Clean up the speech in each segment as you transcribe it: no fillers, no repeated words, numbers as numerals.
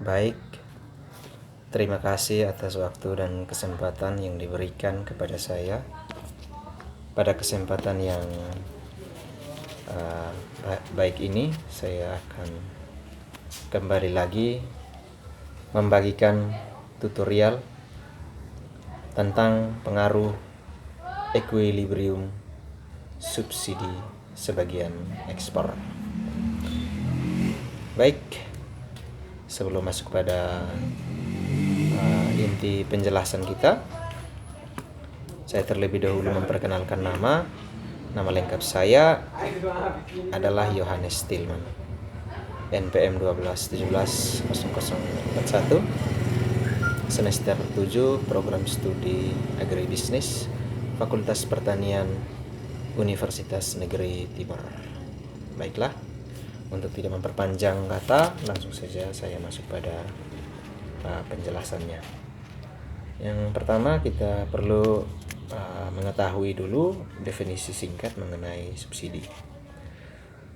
Baik, terima kasih atas waktu dan kesempatan yang diberikan kepada saya. Pada kesempatan yang baik ini, saya akan kembali lagi membagikan tutorial tentang pengaruh equilibrium subsidi sebagian ekspor. Baik, sebelum masuk pada inti penjelasan kita, saya terlebih dahulu memperkenalkan nama lengkap saya adalah Johannes Tillman, NPM 12170041, semester 7, program studi agribisnis, Fakultas Pertanian, Universitas Negeri Timur. Baiklah, untuk tidak memperpanjang kata, langsung saja saya masuk pada penjelasannya. Yang pertama, kita perlu mengetahui dulu definisi singkat mengenai subsidi.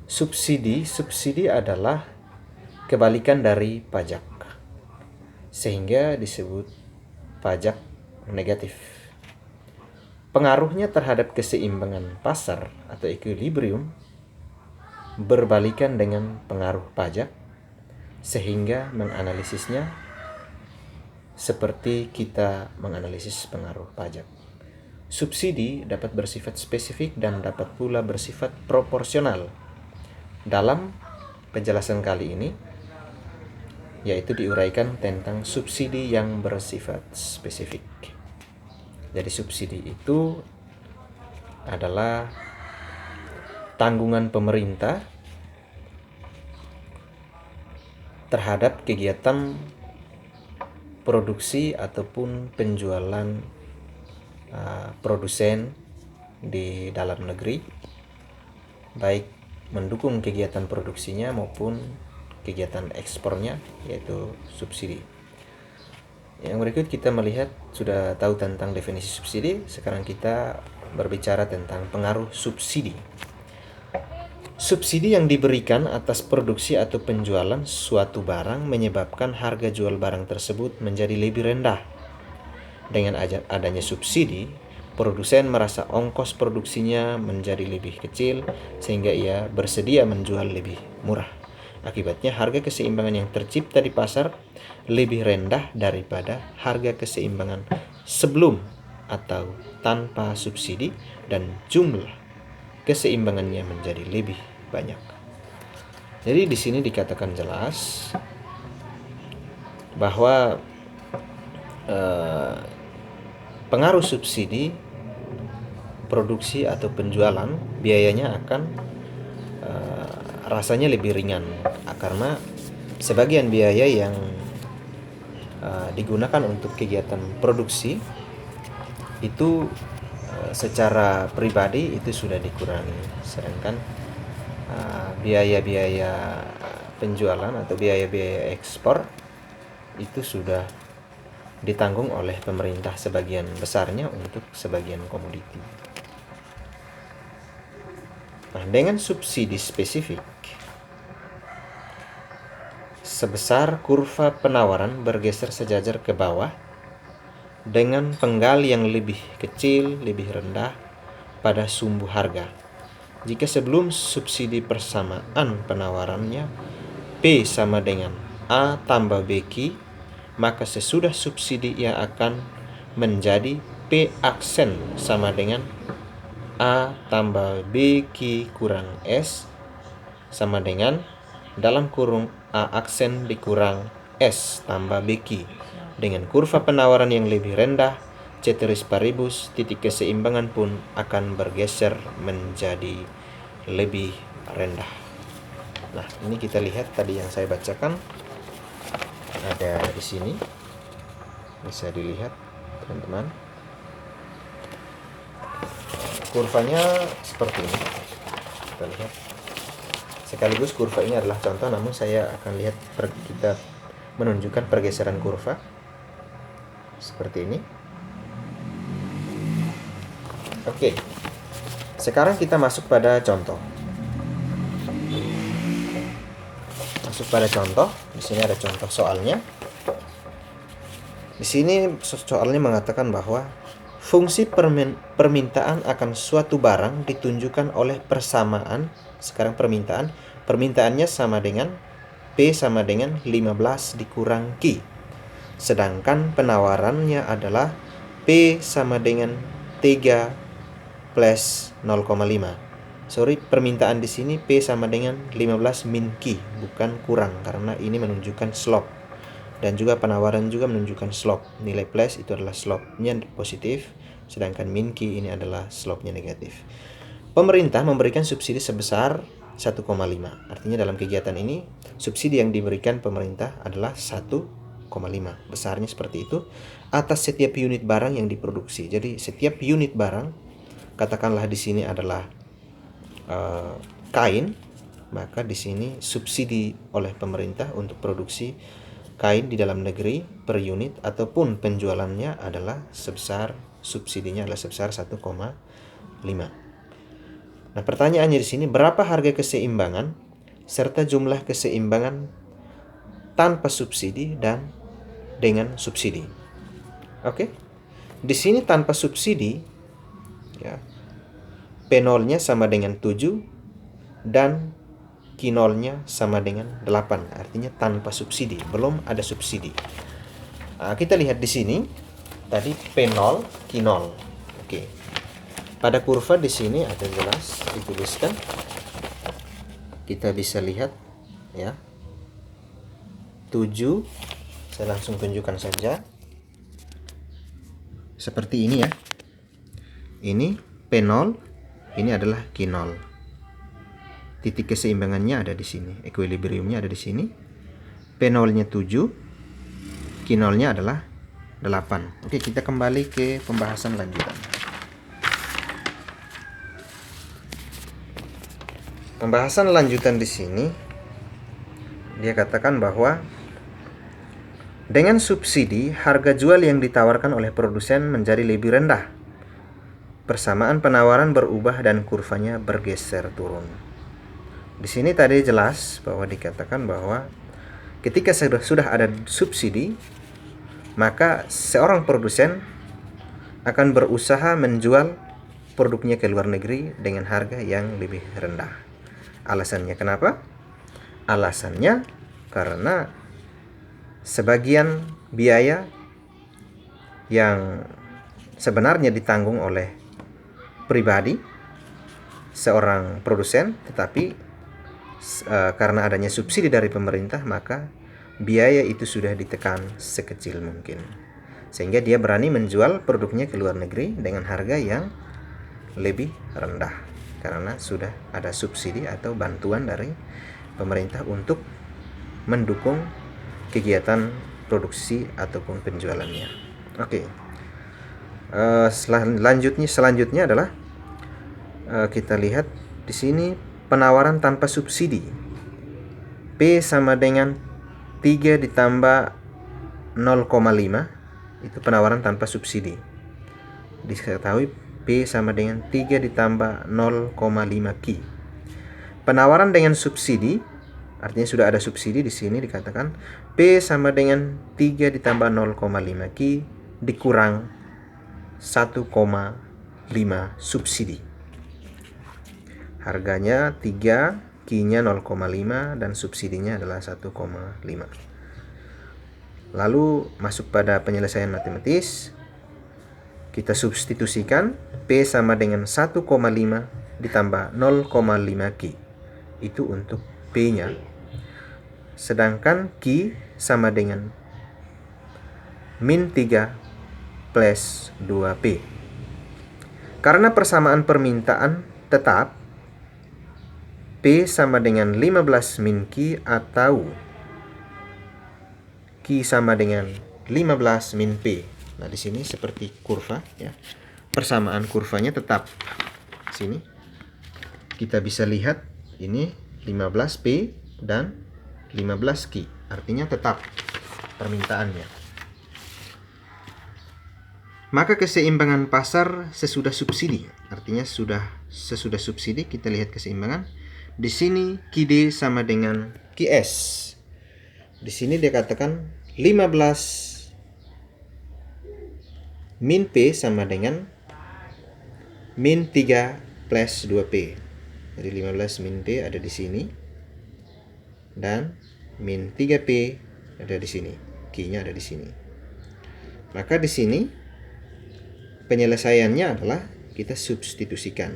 Subsidi adalah kebalikan dari pajak, sehingga disebut pajak negatif. Pengaruhnya terhadap keseimbangan pasar atau equilibrium berbalikan dengan pengaruh pajak, sehingga menganalisisnya seperti kita menganalisis pengaruh pajak. Subsidi dapat bersifat spesifik dan dapat pula bersifat proporsional. Dalam penjelasan kali ini, yaitu diuraikan tentang subsidi yang bersifat spesifik. Jadi subsidi itu adalah tanggungan pemerintah terhadap kegiatan produksi ataupun penjualan produsen di dalam negeri, baik mendukung kegiatan produksinya maupun kegiatan ekspornya, yaitu subsidi. Yang berikut kita melihat, sudah tahu tentang definisi subsidi, sekarang kita berbicara tentang pengaruh subsidi. Subsidi yang diberikan atas produksi atau penjualan suatu barang menyebabkan harga jual barang tersebut menjadi lebih rendah. Dengan adanya subsidi, produsen merasa ongkos produksinya menjadi lebih kecil sehingga ia bersedia menjual lebih murah. Akibatnya harga keseimbangan yang tercipta di pasar lebih rendah daripada harga keseimbangan sebelum atau tanpa subsidi, dan jumlah keseimbangannya menjadi lebih banyak. Jadi di sini dikatakan jelas bahwa pengaruh subsidi produksi atau penjualan biayanya akan rasanya lebih ringan, karena sebagian biaya yang digunakan untuk kegiatan produksi itu secara pribadi itu sudah dikurangi, sedangkan biaya-biaya penjualan atau biaya-biaya ekspor itu sudah ditanggung oleh pemerintah sebagian besarnya untuk sebagian komoditi. Nah, dengan subsidi spesifik, sebesar kurva penawaran bergeser sejajar ke bawah dengan penggal yang lebih kecil, lebih rendah pada sumbu harga. Jika sebelum subsidi persamaan penawarannya P sama dengan A tambah BQ, maka sesudah subsidi ia akan menjadi P aksen sama dengan A tambah BQ kurang S sama dengan dalam kurung A aksen dikurang S tambah BQ. Dengan kurva penawaran yang lebih rendah, ceteris paribus, titik keseimbangan pun akan bergeser menjadi lebih rendah. Nah, ini kita lihat tadi yang saya bacakan ada di sini, bisa dilihat teman-teman. Kurvanya seperti ini, kita lihat. Sekaligus kurva ini adalah contoh, namun saya akan lihat kita menunjukkan pergeseran kurva seperti ini. Oke, sekarang kita masuk pada contoh. Di sini ada contoh soalnya. Di sini soalnya mengatakan bahwa fungsi permintaan akan suatu barang ditunjukkan oleh persamaan. Sekarang permintaannya sama dengan P sama dengan 15 dikurang Q. Sedangkan penawarannya adalah P sama dengan 3 plus 0,5. Sorry, permintaan di sini P sama dengan 15 min Q, bukan kurang, karena ini menunjukkan slope. Dan juga penawaran juga menunjukkan slope. Nilai plus itu adalah slope-nya positif, sedangkan min Q ini adalah slope-nya negatif. Pemerintah memberikan subsidi sebesar 1,5. Artinya dalam kegiatan ini, subsidi yang diberikan pemerintah adalah 1,5. Besarnya seperti itu atas setiap unit barang yang diproduksi. Jadi setiap unit barang, katakanlah di sini adalah kain, maka di sini subsidi oleh pemerintah untuk produksi kain di dalam negeri per unit ataupun penjualannya adalah subsidinya adalah sebesar 1,5. Nah, pertanyaannya di sini, berapa harga keseimbangan serta jumlah keseimbangan tanpa subsidi dan dengan subsidi? Oke. Di sini tanpa subsidi ya, P0-nya sama dengan 7 dan Q0-nya sama dengan 8, artinya tanpa subsidi, belum ada subsidi. Nah, kita lihat di sini tadi P0, Q0. Oke. Pada kurva di sini ada jelas dituliskan. Kita bisa lihat ya. 7, saya langsung tunjukkan saja. Seperti ini ya. Ini P0, ini adalah Q0. Titik keseimbangannya ada di sini, equilibriumnya ada di sini. P0-nya 7, Q0-nya adalah 8. Oke, kita kembali ke pembahasan lanjutan. Pembahasan lanjutan di sini dia katakan bahwa dengan subsidi harga jual yang ditawarkan oleh produsen menjadi lebih rendah. Persamaan penawaran berubah dan kurvanya bergeser turun. Di sini tadi jelas bahwa dikatakan bahwa ketika sudah ada subsidi, maka seorang produsen akan berusaha menjual produknya ke luar negeri dengan harga yang lebih rendah. Alasannya kenapa? Alasannya karena sebagian biaya yang sebenarnya ditanggung oleh pribadi seorang produsen, tetapi karena adanya subsidi dari pemerintah, maka biaya itu sudah ditekan sekecil mungkin, sehingga dia berani menjual produknya ke luar negeri dengan harga yang lebih rendah karena sudah ada subsidi atau bantuan dari pemerintah untuk mendukung kegiatan produksi ataupun penjualannya. Oke. Selanjutnya adalah kita lihat di sini penawaran tanpa subsidi. P sama dengan 3 ditambah 0,5, itu penawaran tanpa subsidi. Diketahui P sama dengan 3 ditambah 0,5 Q. Penawaran dengan subsidi, artinya sudah ada subsidi di sini dikatakan P sama dengan 3 ditambah 0,5 Q dikurang 1,5 subsidi. Harganya 3, Q-nya 0,5 dan subsidinya adalah 1,5. Lalu masuk pada penyelesaian matematis. Kita substitusikan P sama dengan 1,5 ditambah 0,5 Q. Itu untuk P-nya. Sedangkan Q sama dengan min 3 plus 2P. Karena persamaan permintaan tetap, P sama dengan 15 min Q atau Q sama dengan 15 min P. Nah, di sini seperti kurva ya. Persamaan kurvanya tetap. Sini kita bisa lihat ini 15 P dan 15 Q. Artinya tetap permintaannya. Maka keseimbangan pasar sesudah subsidi. Artinya sesudah subsidi kita lihat keseimbangan. Di sini QD sama dengan QS. Di sini dia katakan 15 min P sama dengan min 3 plus 2P. Jadi 15 min P ada di sini dan min 3P ada di sini. Q-nya ada di sini. Maka di sini penyelesaiannya adalah kita substitusikan.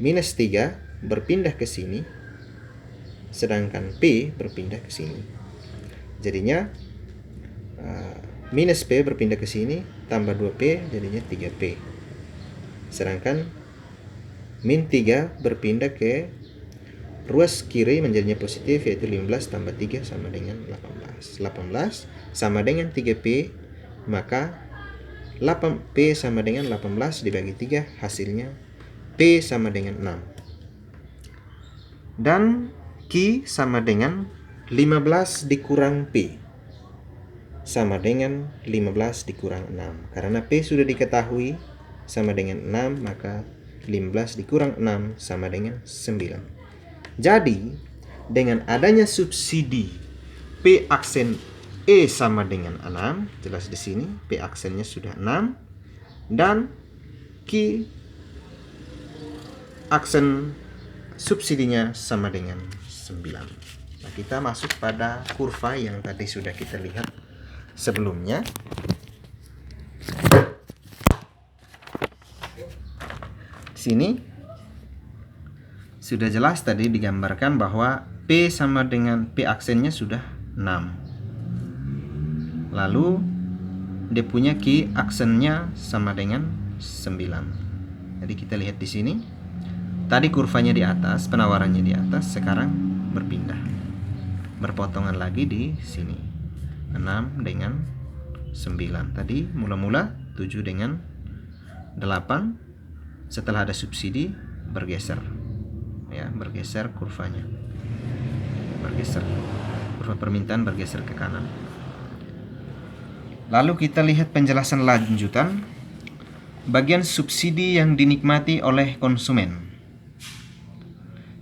Minus 3 berpindah ke sini, sedangkan P berpindah ke sini. Jadinya minus P berpindah ke sini, tambah 2P jadinya 3P. Sedangkan min 3 berpindah ke ruas kiri menjadinya positif, yaitu 15 tambah 3 sama dengan 18. 18 sama dengan 3P, maka 8P sama dengan 18 dibagi 3, hasilnya P sama dengan 6. Dan Q sama dengan 15 dikurang P sama dengan 15 dikurang 6. Karena P sudah diketahui sama dengan 6, maka 15 dikurang 6 sama dengan 9. Jadi, dengan adanya subsidi P aksen E sama dengan 6, jelas di sini P aksennya sudah 6, dan Q aksen subsidinya sama dengan 9. Nah, kita masuk pada kurva yang tadi sudah kita lihat sebelumnya. Di sini sudah jelas tadi digambarkan bahwa P sama dengan P aksennya sudah 6. Lalu dia punya Q aksennya sama dengan 9. Jadi kita lihat di sini. Tadi kurvanya di atas, penawarannya di atas, sekarang berpindah. Berpotongan lagi di sini. 6 dengan 9. Tadi mula-mula 7 dengan 8. Setelah ada subsidi bergeser. Ya, bergeser kurvanya. Bergeser. Kurva permintaan bergeser ke kanan. Lalu kita lihat penjelasan lanjutan. Bagian subsidi yang dinikmati oleh konsumen.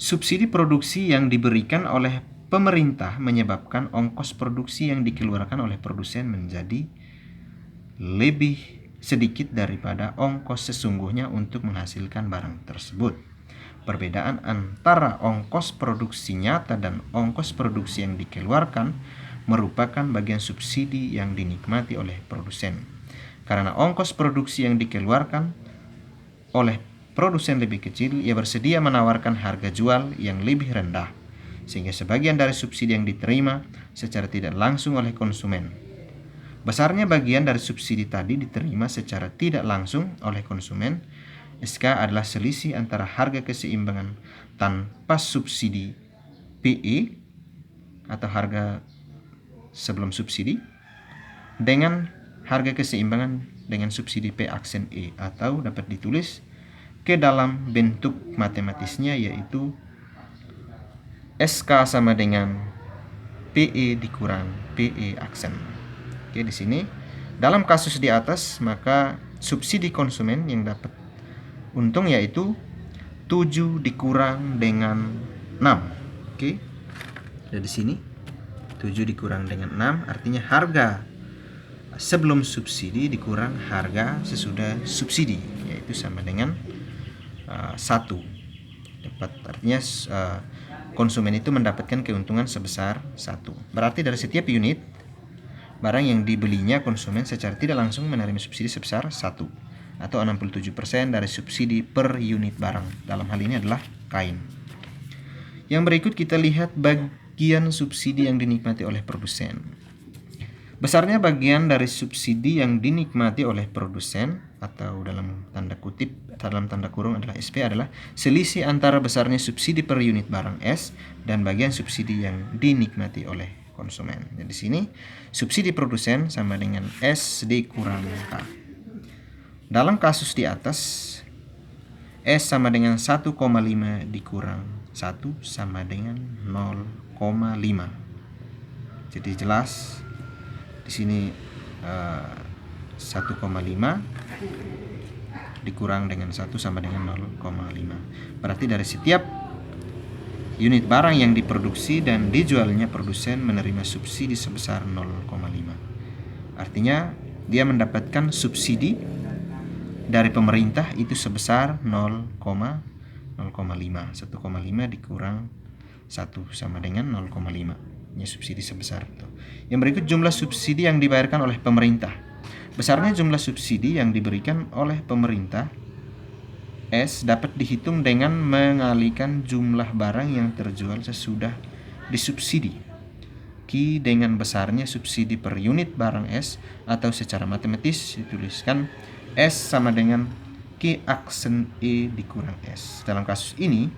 Subsidi produksi yang diberikan oleh pemerintah menyebabkan ongkos produksi yang dikeluarkan oleh produsen menjadi lebih sedikit daripada ongkos sesungguhnya untuk menghasilkan barang tersebut. Perbedaan antara ongkos produksi nyata dan ongkos produksi yang dikeluarkan merupakan bagian subsidi yang dinikmati oleh produsen. Karena ongkos produksi yang dikeluarkan oleh produsen lebih kecil, ia bersedia menawarkan harga jual yang lebih rendah, sehingga sebagian dari subsidi yang diterima secara tidak langsung oleh konsumen. Besarnya bagian dari subsidi tadi diterima secara tidak langsung oleh konsumen. SK adalah selisih antara harga keseimbangan tanpa subsidi PE atau harga sebelum subsidi dengan harga keseimbangan dengan subsidi P aksen E, atau dapat ditulis ke dalam bentuk matematisnya, yaitu SK sama dengan PE dikurang PE aksen. Oke, di sini dalam kasus di atas maka subsidi konsumen yang dapat untung yaitu 7 dikurang dengan 6. Oke. Dan di sini 7 dikurang dengan 6 artinya harga sebelum subsidi dikurang harga sesudah subsidi, yaitu sama dengan 1. Dapat artinya konsumen itu mendapatkan keuntungan sebesar 1. Berarti dari setiap unit barang yang dibelinya, konsumen secara tidak langsung menerima subsidi sebesar 1 atau 67% dari subsidi per unit barang. Dalam hal ini adalah kain. Yang berikut kita lihat bagian subsidi yang dinikmati oleh produsen. Besarnya bagian dari subsidi yang dinikmati oleh produsen atau dalam tanda kutip, dalam tanda kurung adalah SP, adalah selisih antara besarnya subsidi per unit barang S dan bagian subsidi yang dinikmati oleh konsumen. Jadi di sini subsidi produsen sama dengan S dikurang K. Dalam kasus di atas S sama dengan 1,5 dikurang 1 sama dengan 0,5. Jadi jelas di sini 1,5 dikurang dengan 1 sama dengan 0,5. Berarti dari setiap unit barang yang diproduksi dan dijualnya produsen menerima subsidi sebesar 0,5. Artinya dia mendapatkan subsidi dari pemerintah itu sebesar 0,5. 1,5 dikurang 1 sama dengan 0,5. Ini subsidi sebesar itu. Yang berikut jumlah subsidi yang dibayarkan oleh pemerintah. Besarnya jumlah subsidi yang diberikan oleh pemerintah S dapat dihitung dengan mengalihkan jumlah barang yang terjual sesudah disubsidi Q dengan besarnya subsidi per unit barang S, atau secara matematis dituliskan S sama dengan Q aksen E dikurang S. Dalam kasus ini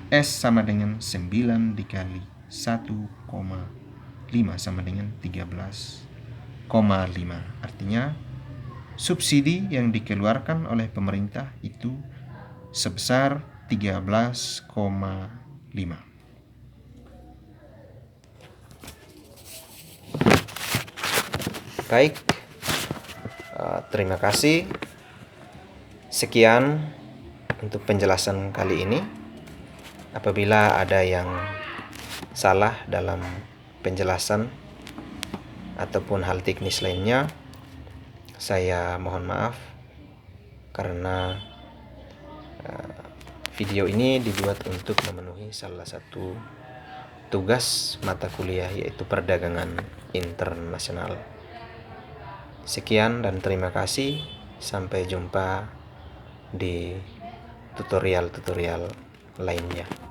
S sama dengan 9 dikali 1,5 sama dengan 13,5. Artinya subsidi yang dikeluarkan oleh pemerintah itu sebesar 13,5. Baik, terima kasih. Sekian untuk penjelasan kali ini. Apabila ada yang salah dalam penjelasan ataupun hal teknis lainnya, saya mohon maaf karena video ini dibuat untuk memenuhi salah satu tugas mata kuliah, yaitu perdagangan internasional. Sekian dan terima kasih. Sampai jumpa di tutorial-tutorial lainnya.